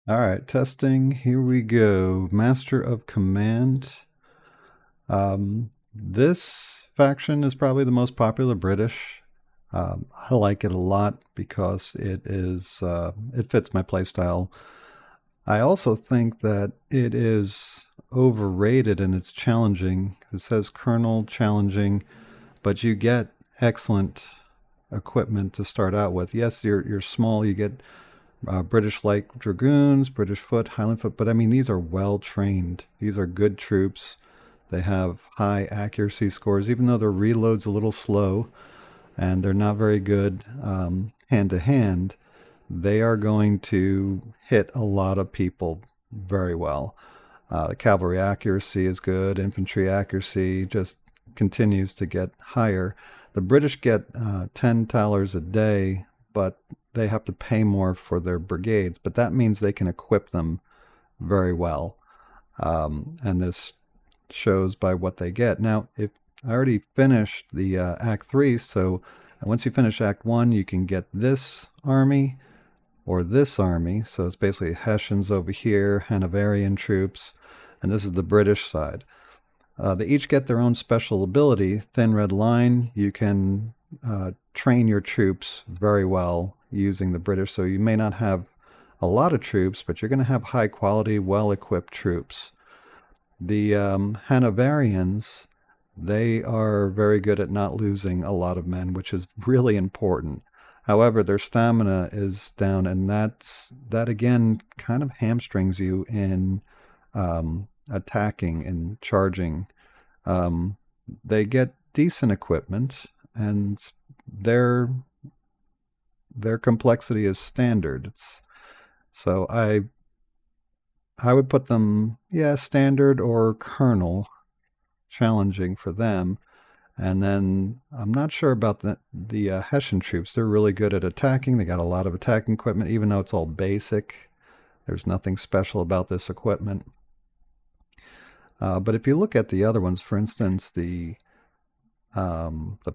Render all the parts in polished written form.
All right, testing. Here we go. Master of Command. This faction is probably the most popular British. I like it a lot because it fits my playstyle. I also think that it is overrated and it's challenging. It says Colonel challenging, but you get excellent equipment to start out with. Yes, you're small. You get British Light Dragoons, British Foot, Highland Foot, but I mean, these are well trained. These are good troops. They have high accuracy scores, even though their reload's a little slow and they're not very good hand to hand. They are going to hit a lot of people very well. The cavalry accuracy is good, infantry accuracy just continues to get higher. The British get 10 thalers a day, but they have to pay more for their brigades, but that means they can equip them very well. And this shows by what they get. Now, if I already finished the Act 3, so once you finish Act 1, you can get this army or this army. So it's basically Hessians over here, Hanoverian troops, and this is the British side. They each get their own special ability. Thin Red Line, you can train your troops very well using the British. So you may not have a lot of troops, but you're going to have high quality, well equipped troops. The Hanoverians, they are very good at not losing a lot of men, which is really important. However, their stamina is down, and that again kind of hamstrings you in attacking and charging. Um, they get decent equipment, and their their complexity is standard. So I would put them, yeah, standard or Colonel, challenging for them. And then I'm not sure about the Hessian troops. They're really good at attacking. They got a lot of attacking equipment, even though it's all basic. There's nothing special about this equipment. But if you look at the other ones, for instance, the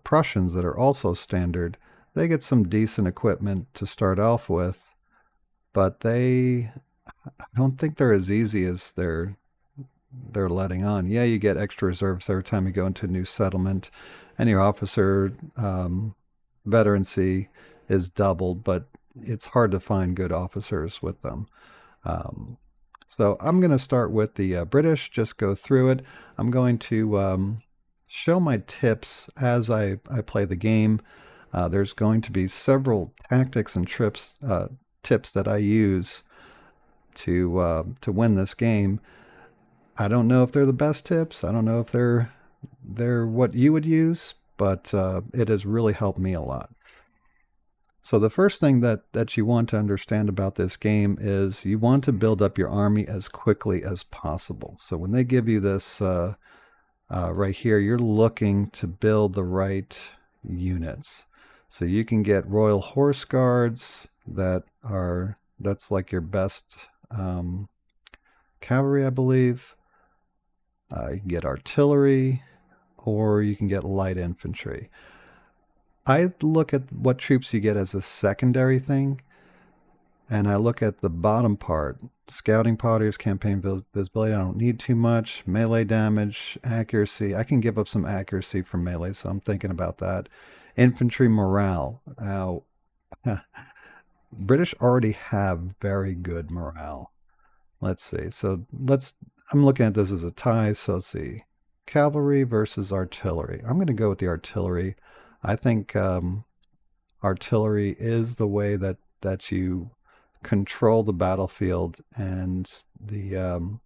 Prussians that are also standard, they get some decent equipment to start off with, but I don't think they're as easy as they're letting on. Yeah, you get extra reserves every time you go into a new settlement, and your officer veterancy is doubled, but it's hard to find good officers with them. Um, so I'm going to start with the British, just go through it. I'm going to show my tips as I play the game. There's going to be several tactics and tips that I use to win this game. I don't know if they're the best tips. I don't know if they're what you would use, but it has really helped me a lot. So the first thing that you want to understand about this game is you want to build up your army as quickly as possible. So when they give you this right here, you're looking to build the right units. So you can get Royal Horse Guards that's like your best cavalry, I believe. You can get artillery, or you can get light infantry. I look at what troops you get as a secondary thing, and I look at the bottom part. Scouting powders, campaign visibility, I don't need too much. Melee damage, accuracy. I can give up some accuracy for melee, so I'm thinking about that. Infantry morale. Now, British already have very good morale. Let's see. I'm looking at this as a tie, so let's see. Cavalry versus artillery. I'm going to go with the artillery. I think artillery is the way that you control the battlefield, and the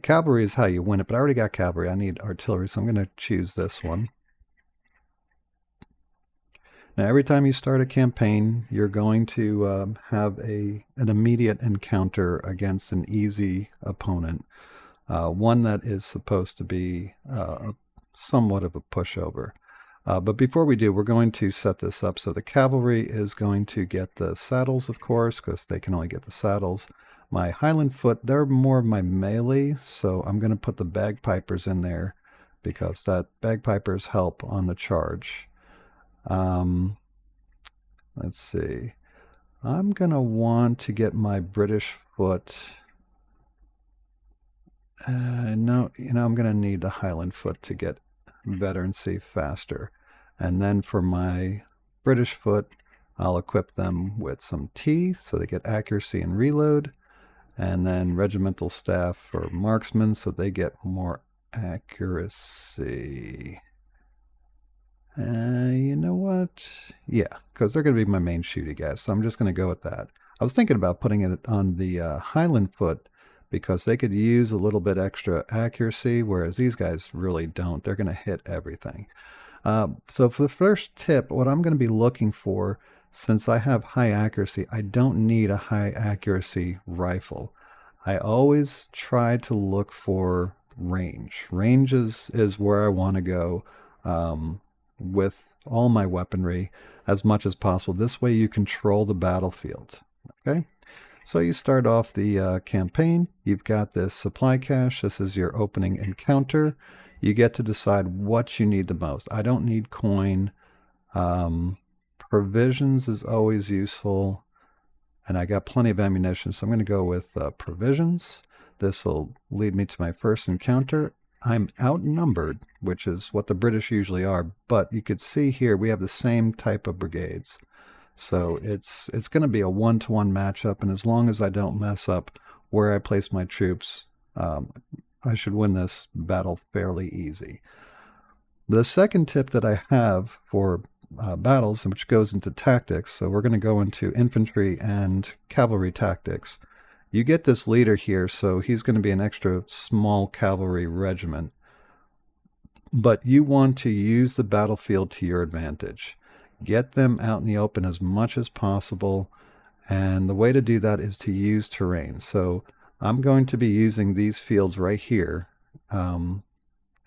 cavalry is how you win it. But I already got cavalry. I need artillery, so I'm going to choose this one. Now, every time you start a campaign, you're going to have an immediate encounter against an easy opponent, one that is supposed to be somewhat of a pushover. But before we do, we're going to set this up. So the cavalry is going to get the saddles, of course, because they can only get the saddles. My Highland Foot, they're more of my melee, so I'm going to put the bagpipers in there because that bagpipers help on the charge. Let's see. I'm going to want to get my British foot. No, I'm going to need the Highland foot to get better and see faster. And then for my British foot, I'll equip them with some T so they get accuracy and reload. And then regimental staff for marksmen so they get more accuracy. You know what? Yeah, because they're going to be my main shooty guys. So I'm just going to go with that. I was thinking about putting it on the Highland foot because they could use a little bit extra accuracy, whereas these guys really don't. They're going to hit everything. So for the first tip, what I'm going to be looking for, since I have high accuracy, I don't need a high accuracy rifle. I always try to look for range. Range is where I want to go with all my weaponry as much as possible. This way you control the battlefield. Okay? So you start off the campaign. You've got this supply cache. This is your opening encounter. You get to decide what you need the most. I don't need coin. Provisions is always useful. And I got plenty of ammunition, so I'm going to go with provisions. This will lead me to my first encounter. I'm outnumbered, which is what the British usually are, but you could see here we have the same type of brigades. So it's going to be a one-to-one matchup, and as long as I don't mess up where I place my troops, I should win this battle fairly easy. The second tip that I have for battles, which goes into tactics, so we're going to go into infantry and cavalry tactics. You get this leader here, so he's going to be an extra small cavalry regiment. But you want to use the battlefield to your advantage. Get them out in the open as much as possible, and the way to do that is to use terrain. So I'm going to be using these fields right here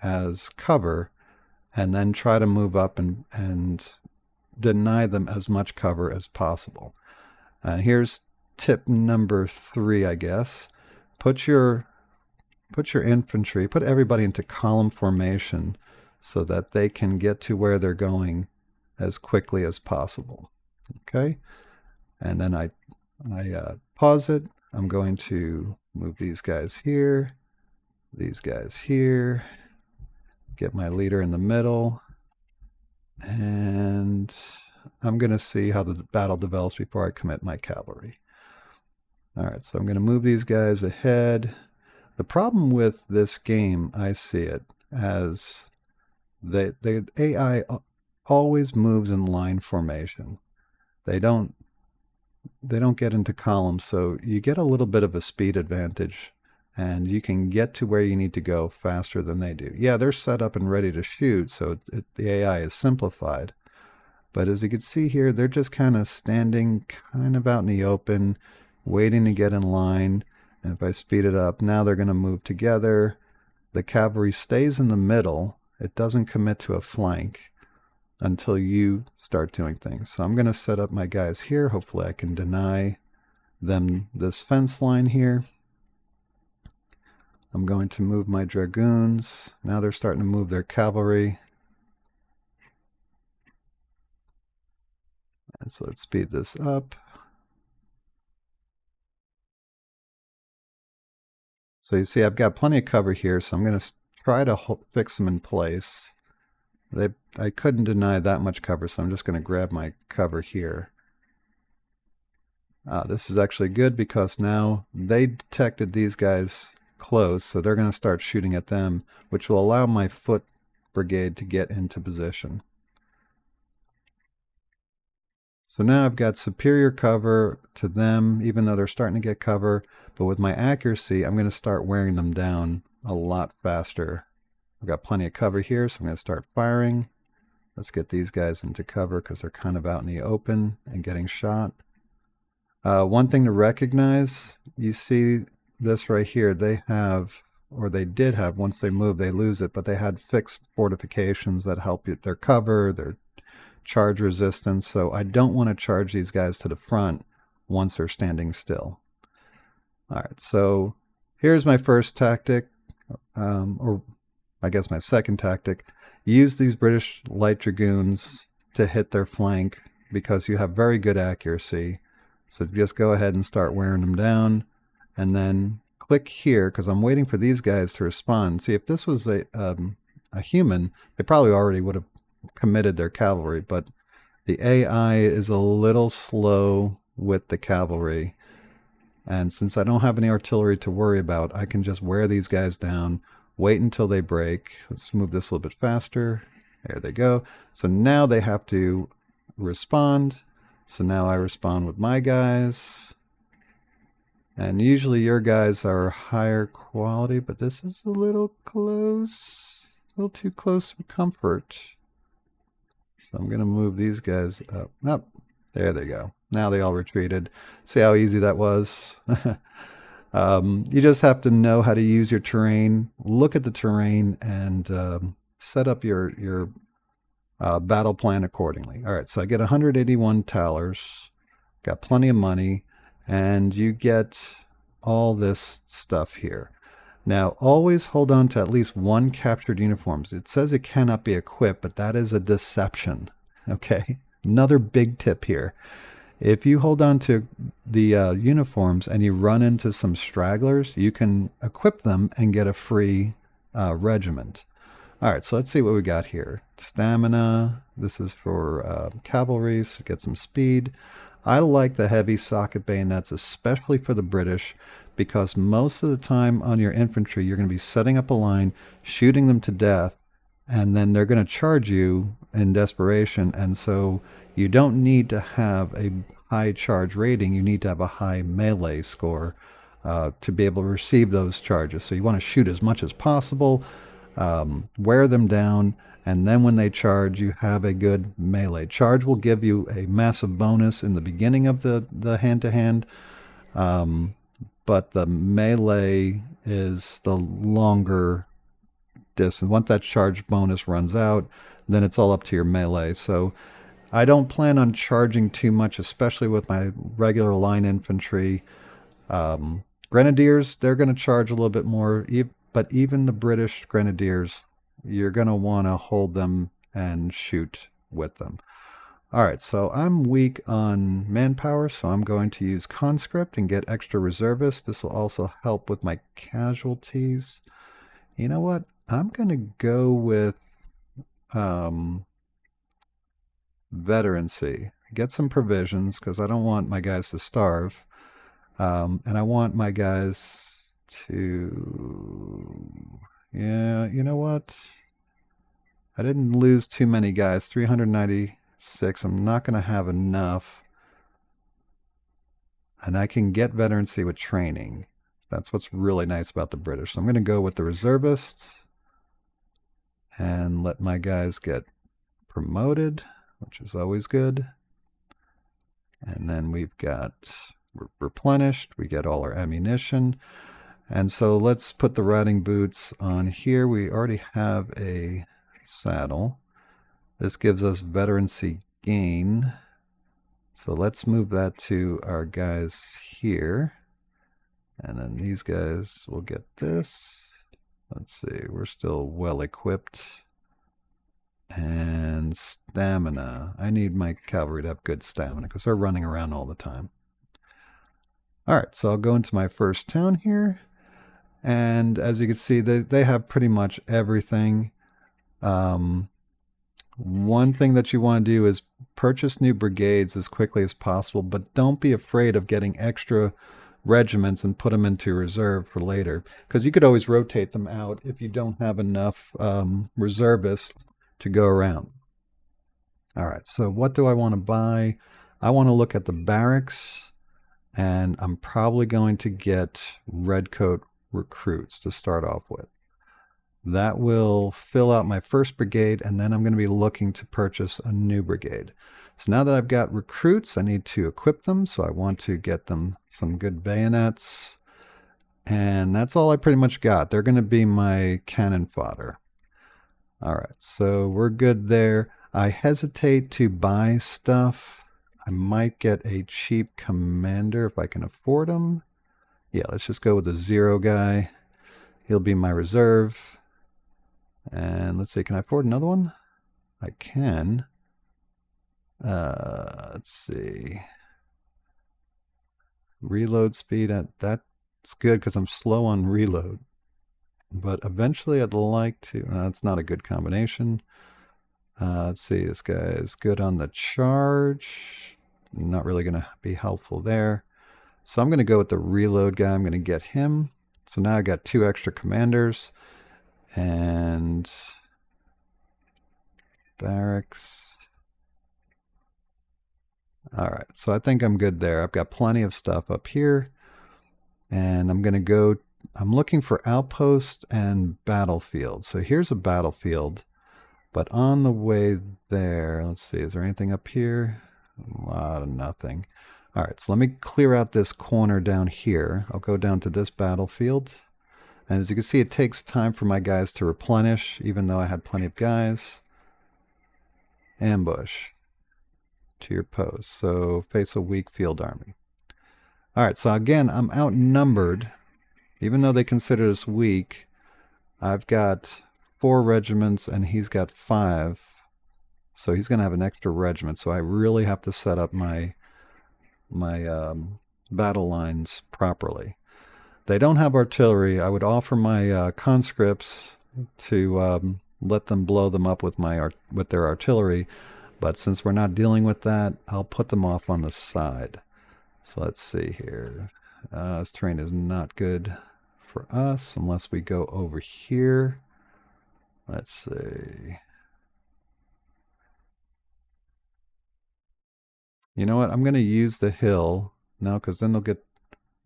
as cover, and then try to move up and deny them as much cover as possible. And here's tip number 3, I guess. Put your infantry, put everybody into column formation so that they can get to where they're going as quickly as possible. Okay? And then I pause it. I'm going to move these guys here, get my leader in the middle, and I'm going to see how the battle develops before I commit my cavalry. All right, so I'm going to move these guys ahead. The problem with this game, I see it as the AI always moves in line formation. They don't get into columns, so you get a little bit of a speed advantage, and you can get to where you need to go faster than they do. Yeah, they're set up and ready to shoot, so the AI is simplified. But as you can see here, they're just kind of standing kind of out in the open, waiting to get in line. And if I speed it up, now they're going to move together. The cavalry stays in the middle. It doesn't commit to a flank until you start doing things. So I'm going to set up my guys here. Hopefully I can deny them this fence line here. I'm going to move my dragoons. Now they're starting to move their cavalry. And so let's speed this up. So you see I've got plenty of cover here, so I'm going to try to fix them in place. I couldn't deny that much cover, so I'm just going to grab my cover here. This is actually good because now they detected these guys close, so they're going to start shooting at them, which will allow my foot brigade to get into position. So now I've got superior cover to them, even though they're starting to get cover, but with my accuracy, I'm going to start wearing them down a lot faster. I've got plenty of cover here, so I'm going to start firing. Let's get these guys into cover because they're kind of out in the open and getting shot. One thing to recognize, you see this right here, they have, or they did have, once they move, they lose it, but they had fixed fortifications that help you, their cover, their charge resistance. So I don't want to charge these guys to the front once they're standing still. All right, so here's my first tactic, or I guess my second tactic. Use these British light dragoons to hit their flank because you have very good accuracy. So just go ahead and start wearing them down, and then click here because I'm waiting for these guys to respond. See, if this was a human, they probably already would have committed their cavalry, but the AI is a little slow with the cavalry. And since I don't have any artillery to worry about, I can just wear these guys down, wait until they break. Let's move this a little bit faster. There they go. So now they have to respond. So now I respond with my guys. And usually your guys are higher quality, but this is a little close. A little too close for comfort. So I'm going to move these guys up. Nope. There they go. Now they all retreated. See how easy that was? You just have to know how to use your terrain, look at the terrain, and set up your battle plan accordingly. All right, so I get 181 talers, got plenty of money, and you get all this stuff here. Now, always hold on to at least one captured uniforms. It says it cannot be equipped, but that is a deception. Okay, another big tip here. If you hold on to the uniforms and you run into some stragglers, you can equip them and get a free regiment. All right, so let's see what we got here. Stamina. This is for cavalry, so get some speed. I like the heavy socket bayonets, especially for the British, because most of the time on your infantry, you're going to be setting up a line, shooting them to death, and then they're going to charge you in desperation. And so you don't need to have a high charge rating. You need to have a high melee score to be able to receive those charges. So you want to shoot as much as possible, wear them down, and then when they charge, you have a good melee. Charge will give you a massive bonus in the beginning of the hand-to-hand, but the melee is the longer distance. Once that charge bonus runs out, then it's all up to your melee. So I don't plan on charging too much, especially with my regular line infantry. Grenadiers, they're going to charge a little bit more, but even the British Grenadiers, you're going to want to hold them and shoot with them. All right, so I'm weak on manpower, so I'm going to use conscript and get extra reservists. This will also help with my casualties. You know what? I'm going to go with veterancy. Get some provisions because I don't want my guys to starve. And I want my guys to... Yeah, you know what? I didn't lose too many guys. 396. I'm not going to have enough. And I can get veterancy with training. That's what's really nice about the British. So I'm going to go with the reservists and let my guys get promoted, which is always good. And then we've got replenished. We get all our ammunition. And so let's put the riding boots on here. We already have a saddle. This gives us veterancy gain. So let's move that to our guys here. And then these guys will get this. Let's see, we're still well equipped. And stamina. I need my cavalry to have good stamina because they're running around all the time. All right, so I'll go into my first town here. And as you can see, they have pretty much everything. One thing that you want to do is purchase new brigades as quickly as possible, but don't be afraid of getting extra regiments and put them into reserve for later, because you could always rotate them out if you don't have enough reservists to go around. All right, so what do I want to buy? I want to look at the barracks, and I'm probably going to get redcoat recruits to start off with. That will fill out my first brigade, and then I'm going to be looking to purchase a new brigade. So now that I've got recruits, I need to equip them, so I want to get them some good bayonets. And that's all I pretty much got. They're going to be my cannon fodder. All right, so we're good there. I hesitate to buy stuff. I might get a cheap commander if I can afford him. Yeah, let's just go with the 0 guy. He'll be my reserve. And let's see, can I afford another one? I can. Let's see. Reload speed, that's good because I'm slow on reload. But eventually I'd like to, that's not a good combination. Let's see, this guy is good on the charge. Not really going to be helpful there. So I'm going to go with the reload guy. I'm going to get him. So now I got 2 extra commanders. And barracks. All right, so I think I'm good there. I've got plenty of stuff up here. And I'm going to go, I'm looking for outpost and battlefield. So here's a battlefield. But on the way there, let's see, is there anything up here? A lot of nothing. All right, so let me clear out this corner down here. I'll go down to this battlefield. And as you can see, it takes time for my guys to replenish, even though I had plenty of guys. Ambush to your post. So face a weak field army. All right, so again, I'm outnumbered. Even though they consider us weak, I've got 4 regiments and he's got 5. So he's going to have an extra regiment. So I really have to set up my battle lines properly. They don't have artillery. I would offer my conscripts to let them blow them up with their artillery, but since we're not dealing with that, I'll put them off on the side. So let's see here. This terrain is not good for us unless we go over here. Let's see. You know what? I'm going to use the hill now because then they'll get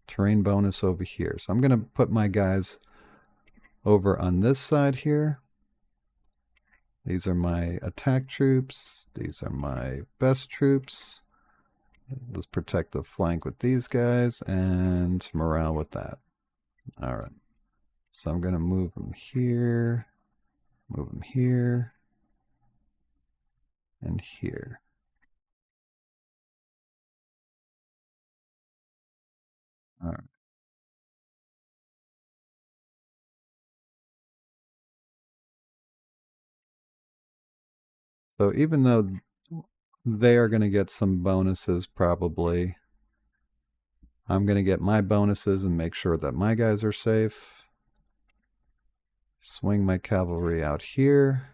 terrain bonus over here. So I'm going to put my guys over on this side here. These are my attack troops. These are my best troops. Let's protect the flank with these guys and morale with that. All right. So I'm going to move them here, and here. All right. So even though they are going to get some bonuses probably, I'm going to get my bonuses and make sure that my guys are safe. Swing my cavalry out here.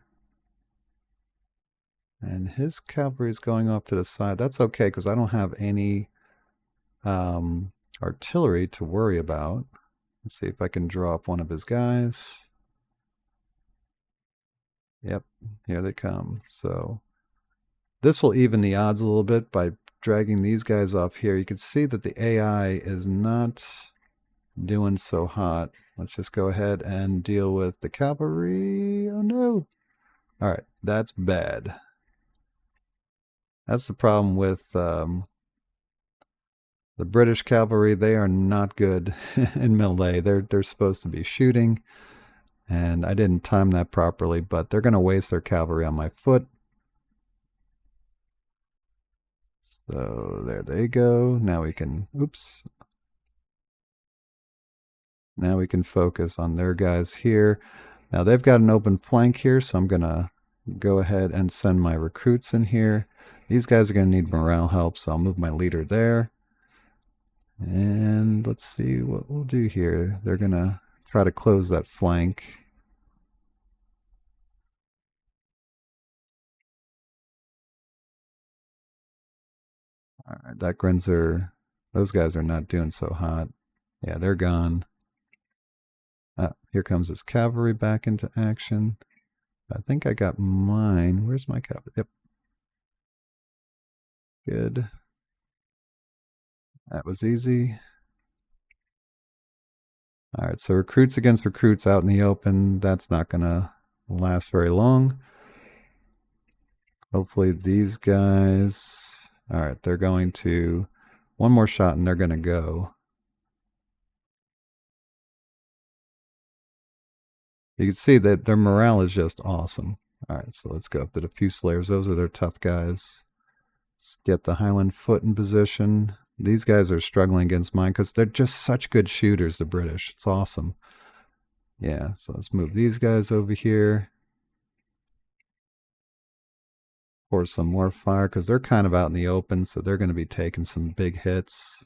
And his cavalry is going off to the side. That's okay because I don't have any artillery to worry about. Let's see if I can draw up one of his guys. Yep, here they come. So this will even the odds a little bit by dragging these guys off here. You can see that the AI is not doing so hot. Let's just go ahead and deal with the cavalry. Oh no. All right, that's bad. That's the problem with the British cavalry. They are not good in melee. They're supposed to be shooting, and I didn't time that properly, but they're going to waste their cavalry on my foot. So there they go. Now we can, oops. Now we can focus on their guys here. Now they've got an open flank here, so I'm going to go ahead and send my recruits in here. These guys are going to need morale help, so I'll move my leader there. And let's see what we'll do here. They're going to try to close that flank. All right, that Grenzer, those guys are not doing so hot. Yeah, they're gone. Here comes his cavalry back into action. I think I got mine. Where's my cavalry? Yep. Good. That was easy. All right, so recruits against recruits out in the open. That's not going to last very long. Hopefully these guys... All right, they're going to... One more shot and they're going to go. You can see that their morale is just awesome. All right, so let's go up to the Fusiliers. Those are their tough guys. Let's get the Highland Foot in position. These guys are struggling against mine because they're just such good shooters, the British. It's awesome. Yeah, so let's move these guys over here. Pour some more fire because they're kind of out in the open, so they're going to be taking some big hits.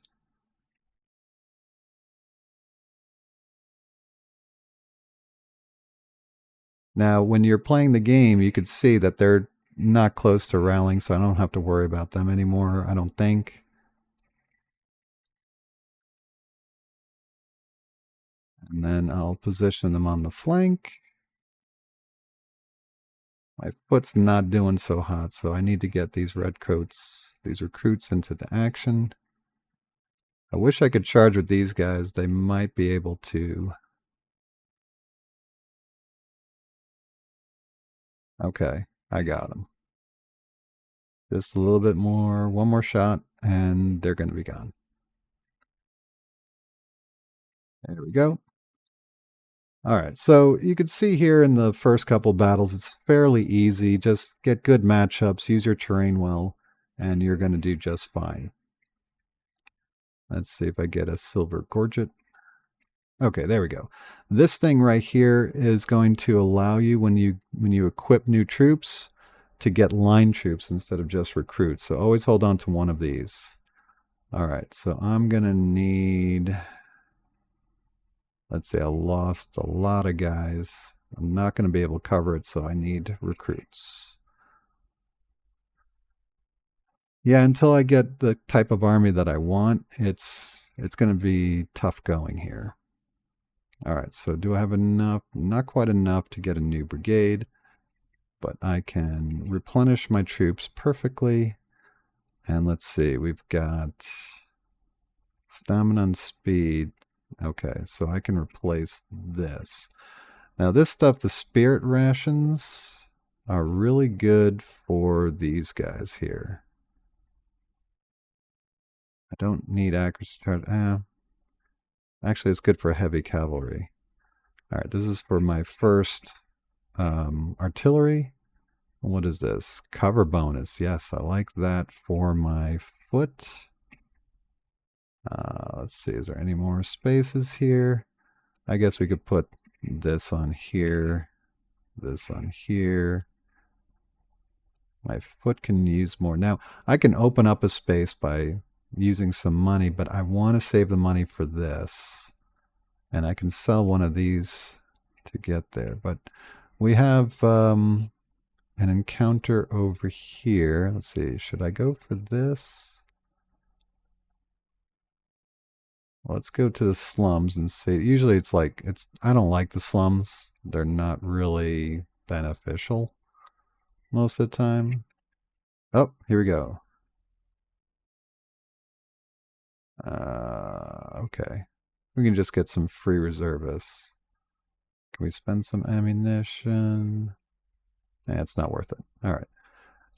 Now, when you're playing the game, you could see that they're not close to rallying, so I don't have to worry about them anymore, I don't think. And then I'll position them on the flank. My foot's not doing so hot, so I need to get these redcoats, these recruits into the action. I wish I could charge with these guys. They might be able to. Okay, I got them. Just a little bit more, one more shot, and they're going to be gone. There we go. All right, so you can see here in the first couple battles, it's fairly easy. Just get good matchups, use your terrain well, and you're going to do just fine. Let's see if I get a silver gorget. Okay, there we go. This thing right here is going to allow you, when you equip new troops, to get line troops instead of just recruits. So always hold on to one of these. All right, so I'm going to need, let's say I lost a lot of guys. I'm not going to be able to cover it, so I need recruits. Yeah, until I get the type of army that I want, it's going to be tough going here. All right, so do I have enough? Not quite enough to get a new brigade, but I can replenish my troops perfectly. And let's see, we've got stamina and speed. Okay, so I can replace this. Now this stuff, the spirit rations, are really good for these guys here. I don't need accuracy charge. Actually, it's good for heavy cavalry. All right, this is for my first artillery. What is this? Cover bonus. Yes, I like that for my foot. Let's see, is there any more spaces here? I guess we could put this on here, this on here. My foot can use more. Now, I can open up a space by using some money, but I want to save the money for this. And I can sell one of these to get there. But we have an encounter over here. Let's see, should I go for this? Let's go to the slums and see. Usually it's like, I don't like the slums. They're not really beneficial most of the time. Oh, here we go. Okay. We can just get some free reservists. Can we spend some ammunition? It's not worth it. All right.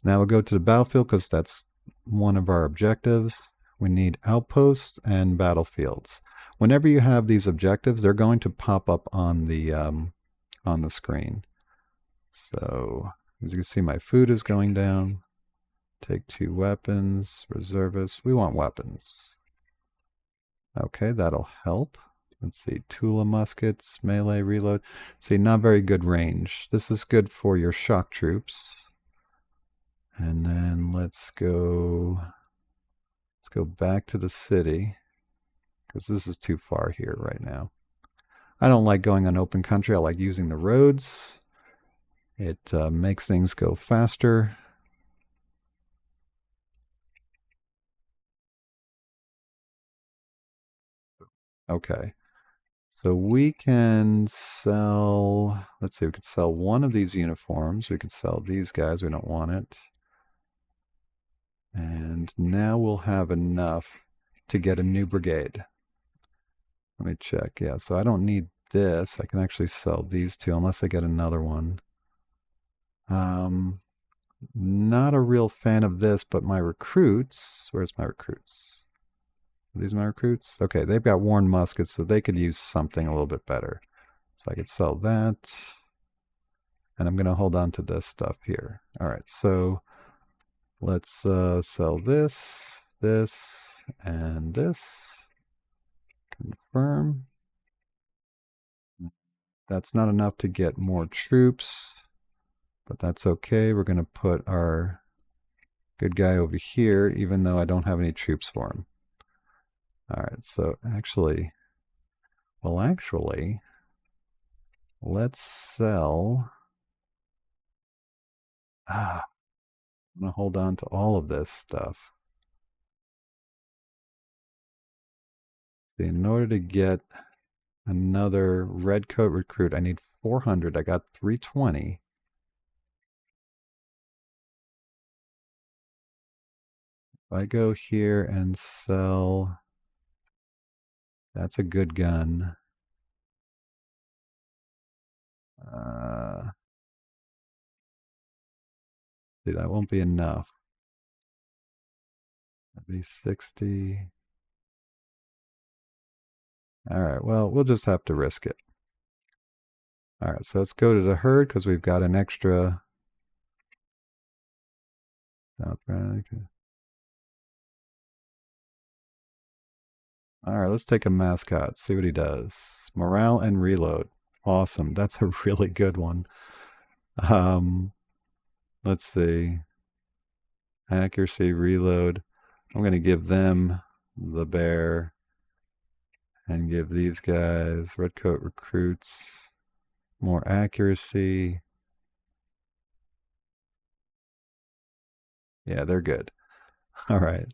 Now we'll go to the battlefield because that's one of our objectives. We need outposts and battlefields. Whenever you have these objectives, they're going to pop up on the screen. So as you can see, my food is going down. Take 2 weapons, reservists. We want weapons. Okay, that'll help. Let's see, Tula muskets, melee, reload. See, not very good range. This is good for your shock troops. And then let's go back to the city, because this is too far here right now. I don't like going on open country. I like using the roads. It makes things go faster. Okay. So we can sell, let's see, we could sell one of these uniforms. We could sell these guys. We don't want it. And now we'll have enough to get a new brigade. Let me check. Yeah, so I don't need this. I can actually sell these two unless I get another one. Not a real fan of this, but my recruits, where's my recruits? Are these my recruits? Okay, they've got worn muskets, so they could use something a little bit better. So I could sell that. And I'm going to hold on to this stuff here. All right, so let's sell this, and this. Confirm. That's not enough to get more troops, but that's okay. We're going to put our good guy over here, even though I don't have any troops for him. All right, so actually, let's sell I'm going to hold on to all of this stuff. In order to get another redcoat recruit, I need 400. I got 320. If I go here and sell, that's a good gun. See, that won't be enough. That'd be 60. All right, well, we'll just have to risk it. All right, so let's go to the herd because we've got an extra. All right, let's take a mascot, see what he does. Morale and reload. Awesome. That's a really good one. Let's see. Accuracy, reload. I'm going to give them the bear and give these guys redcoat recruits more accuracy. Yeah, they're good. All right.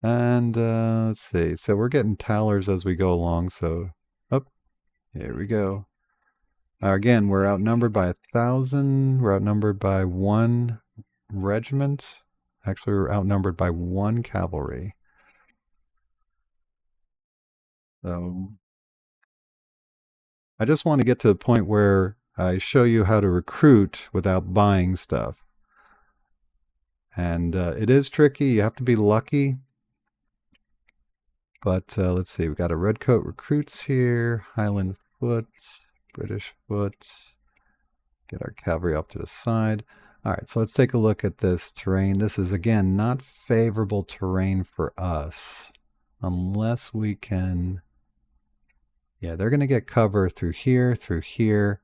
And let's see. So we're getting towers as we go along. So, oh, here we go. Again, we're outnumbered by 1,000. We're outnumbered by 1 regiment. Actually, we're outnumbered by 1 cavalry. So I just want to get to the point where I show you how to recruit without buying stuff. And it is tricky. You have to be lucky. But let's see. We've got a redcoat recruits here. Highland foot. British foot. Get our cavalry off to the side. All right, so let's take a look at this terrain. This is, again, not favorable terrain for us. Unless we can... Yeah, they're going to get cover through here, through here.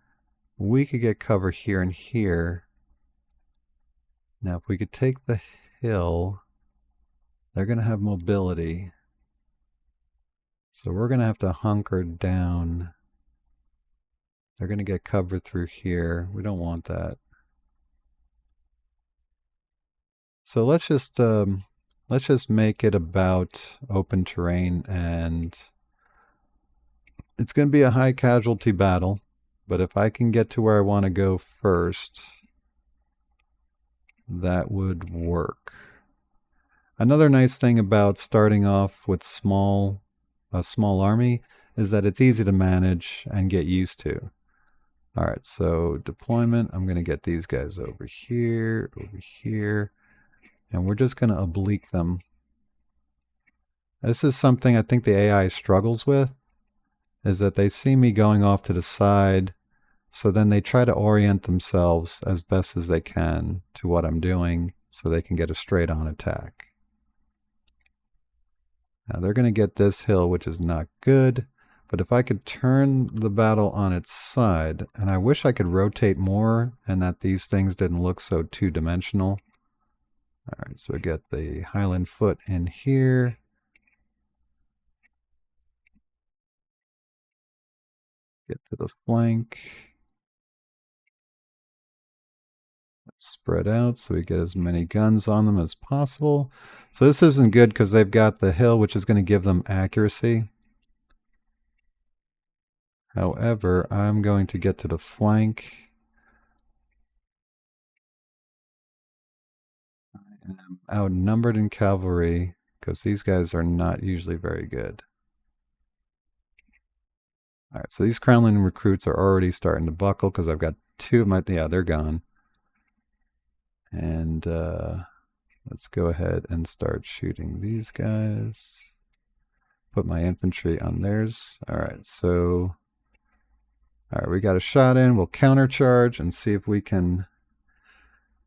We could get cover here and here. Now, if we could take the hill, they're going to have mobility. So we're going to have to hunker down. They're going to get cover through here. We don't want that. So let's just make it about open terrain, and it's going to be a high casualty battle. But if I can get to where I want to go first, that would work. Another nice thing about starting off with a small army is that it's easy to manage and get used to. All right, so deployment, I'm going to get these guys over here, and we're just going to oblique them. This is something I think the AI struggles with, is that they see me going off to the side, so then they try to orient themselves as best as they can to what I'm doing so they can get a straight-on attack. Now they're going to get this hill, which is not good. But if I could turn the battle on its side, and I wish I could rotate more and that these things didn't look so two-dimensional. All right, so we get the Highland foot in here. Get to the flank. Let's spread out so we get as many guns on them as possible. So this isn't good because they've got the hill, which is going to give them accuracy. However, I'm going to get to the flank. I am outnumbered in cavalry because these guys are not usually very good. All right, so these Crownland recruits are already starting to buckle because I've got 2 of my... Yeah, they're gone. And let's go ahead and start shooting these guys. Put my infantry on theirs. All right, so... All right, we got a shot in. We'll countercharge and see if we can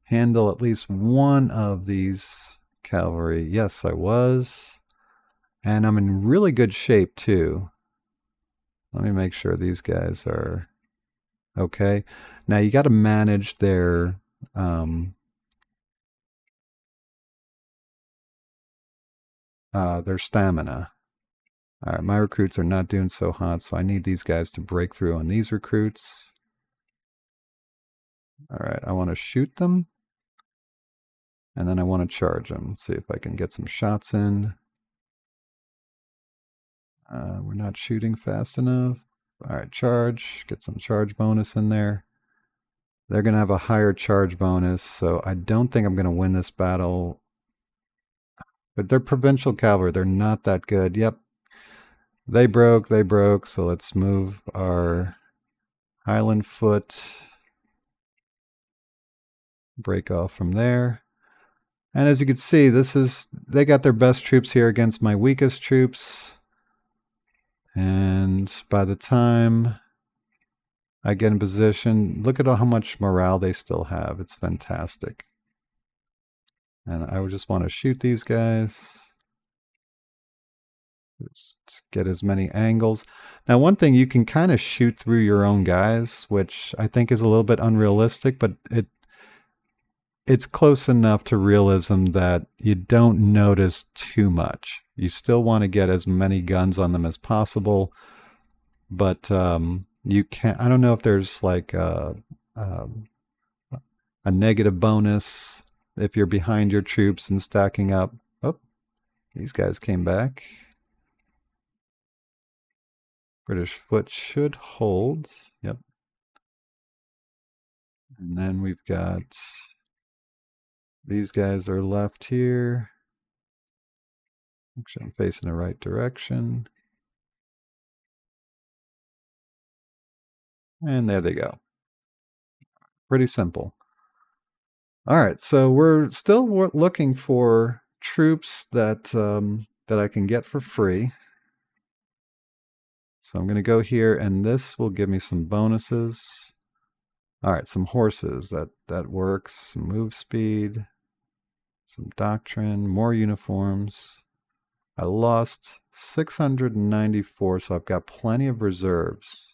handle at least one of these cavalry. Yes, I was. And I'm in really good shape, too. Let me make sure these guys are okay. Now, you got to manage their... their stamina. All right, my recruits are not doing so hot, so I need these guys to break through on these recruits. All right, I want to shoot them. And then I want to charge them. See if I can get some shots in. We're not shooting fast enough. All right, charge. Get some charge bonus in there. They're going to have a higher charge bonus, so I don't think I'm going to win this battle. But they're provincial cavalry. They're not that good. Yep. They broke. So let's move our Highland foot. Break off from there. And as you can see, they got their best troops here against my weakest troops. And by the time I get in position, look at how much morale they still have. It's fantastic. And I would just want to shoot these guys. Just get as many angles. Now, one thing, you can kind of shoot through your own guys, which I think is a little bit unrealistic, but it's close enough to realism that you don't notice too much. You still want to get as many guns on them as possible, but you can't. I don't know if there's like a negative bonus if you're behind your troops and stacking up. Oh, these guys came back. British foot should hold. Yep. And then we've got these guys are left here. Actually, I'm facing the right direction. And there they go. Pretty simple. All right, so we're still looking for troops that that I can get for free. So I'm going to go here, and this will give me some bonuses. All right, some horses, that works. Some move speed, some doctrine, more uniforms. I lost 694, so I've got plenty of reserves.